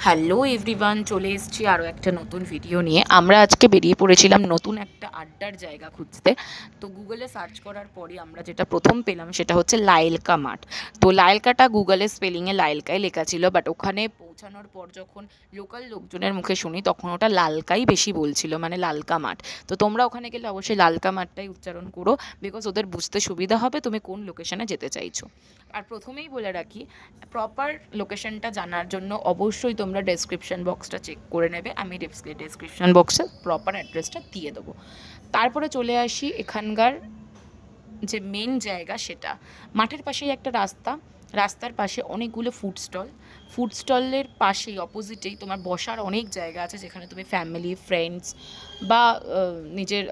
Hello everyone, চলে এসেছি আরও একটা নতুন ভিডিও নিয়ে। আমরা আজকে বেরিয়ে পড়েছিলাম নতুন একটা আড্ডার জায়গা খুঁজতে। তো গুগলে সার্চ করার পরই আমরা যেটা প্রথম পেলাম সেটা হচ্ছে লাইলকা মাঠ। তো লাইলকাটা গুগলের স্পেলিংয়ে লাইলকাই লেখা ছিল, বাট ওখানে পৌঁছানোর পর যখন লোকাল লোকজনের মুখে শুনি তখন ওটা লালকাই বেশি বলছিল, মানে লালকা মাঠ। তো তোমরা ওখানে গেলে অবশ্যই লালকা মাঠটাই উচ্চারণ করো, বিকজ ওদের বুঝতে সুবিধা হবে তুমি কোন লোকেশনে যেতে চাইছো। আর প্রথমেই বলে রাখি, প্রপার লোকেশনটা জানার জন্য অবশ্যই তোমরা ডেসক্রিপশন বক্সটা চেক করে নেবে। আমি ডেসক্রিপশন বক্সে প্রপার অ্যাড্রেসটা দিয়ে দেবো। তারপরে চলে আসি এখানকার যে মেন জায়গা, সেটা মাঠের পাশেই একটা রাস্তা। রাস্তার পাশে অনেকগুলো ফুড স্টলের পাশেই অপোজিটেই তোমার বসার অনেক জায়গা আছে, যেখানে তুমি ফ্যামিলি ফ্রেন্ডস বা নিজের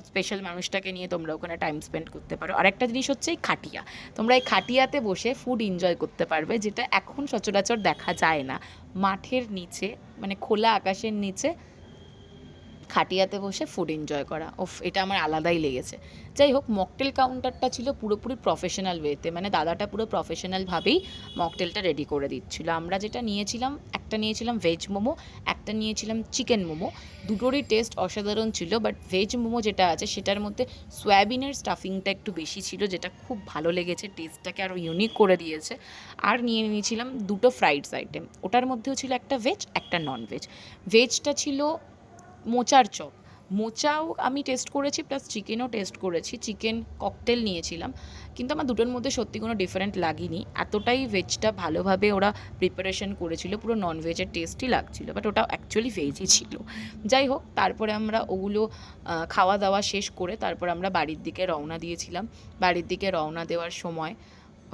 স্পেশাল মানুষটাকে নিয়ে তোমরা ওখানে টাইম স্পেন্ড করতে পারো। আরেকটা জিনিস হচ্ছে এই খাটিয়া। তোমরা এই খাটিয়াতে বসে ফুড এনজয় করতে পারবে, যেটা এখন সচরাচর দেখা যায় না। মাঠের নিচে, মানে খোলা আকাশের নিচে খাটিয়াতে বসে ফুড এনজয় করা, ওফ, এটা আমার আলাদাই লেগেছে। যাই হোক, মকটেল কাউন্টারটা ছিল পুরোপুরি প্রফেশনাল ওয়েতে, মানে দাদাটা পুরো প্রফেশনালভাবেই মকটেলটা রেডি করে দিচ্ছিল। আমরা যেটা নিয়েছিলাম, একটা নিয়েছিলাম ভেজ মোমো, একটা নিয়েছিলাম চিকেন মোমো। দুটোরই টেস্ট অসাধারণ ছিল, বাট ভেজ মোমো যেটা আছে সেটার মধ্যে সয়াবিনের স্টাফিংটা একটু বেশি ছিল, যেটা খুব ভালো লেগেছে, টেস্টটাকে আরও ইউনিক করে দিয়েছে। আর নিয়েছিলাম দুটো ফ্রাইডস আইটেম, ওটার মধ্যেও ছিল একটা ভেজ একটা নন ভেজ। ভেজটা ছিল মোচার চপ। মোচাও আমি টেস্ট করেছি, প্লাস চিকেনও টেস্ট করেছি, চিকেন ককটেল নিয়েছিলাম। কিন্তু আমার দুটোর মধ্যে সত্যি কোনো ডিফারেন্ট লাগেনি, এতটাই ভেজটা ভালোভাবে ওরা প্রিপারেশন করেছিল, পুরো নন ভেজের টেস্টই লাগছিল, বাট ওটা অ্যাকচুয়ালি ভেজই ছিল। যাই হোক, তারপরে আমরা ওগুলো খাওয়া দাওয়া শেষ করে তারপর আমরা বাড়ির দিকে রওনা দিয়েছিলাম। বাড়ির দিকে রওনা দেওয়ার সময়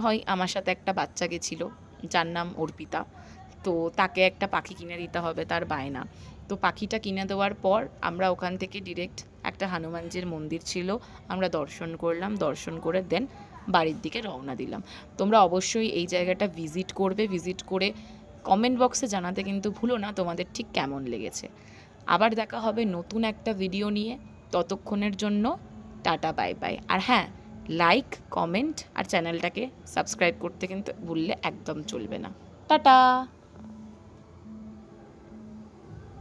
হয় আমার সাথে একটা বাচ্চা গেছিলো, যার নাম অর্পিতা। তো তাকে একটা পাখি কিনে দিতে হবে, তার বায়না। তো পাখিটা কিনে দেওয়ার পর আমরা ওখান থেকে ডিরেক্ট একটা হনুমানজির মন্দির ছিল, আমরা দর্শন করলাম, দর্শন করে দেন বাড়ির দিকে রওনা দিলাম। তোমরা অবশ্যই এই জায়গাটা ভিজিট করবে, ভিজিট করে কমেন্ট বক্সে জানাতে কিন্তু ভুলো না তোমাদের ঠিক কেমন লেগেছে। আবার দেখা হবে নতুন একটা ভিডিও নিয়ে, ততক্ষণের জন্য টাটা বাই বাই। আর হ্যাঁ, লাইক কমেন্ট আর চ্যানেলটাকে সাবস্ক্রাইব করতে কিন্তু ভুললে একদম চলবে না। টাটা।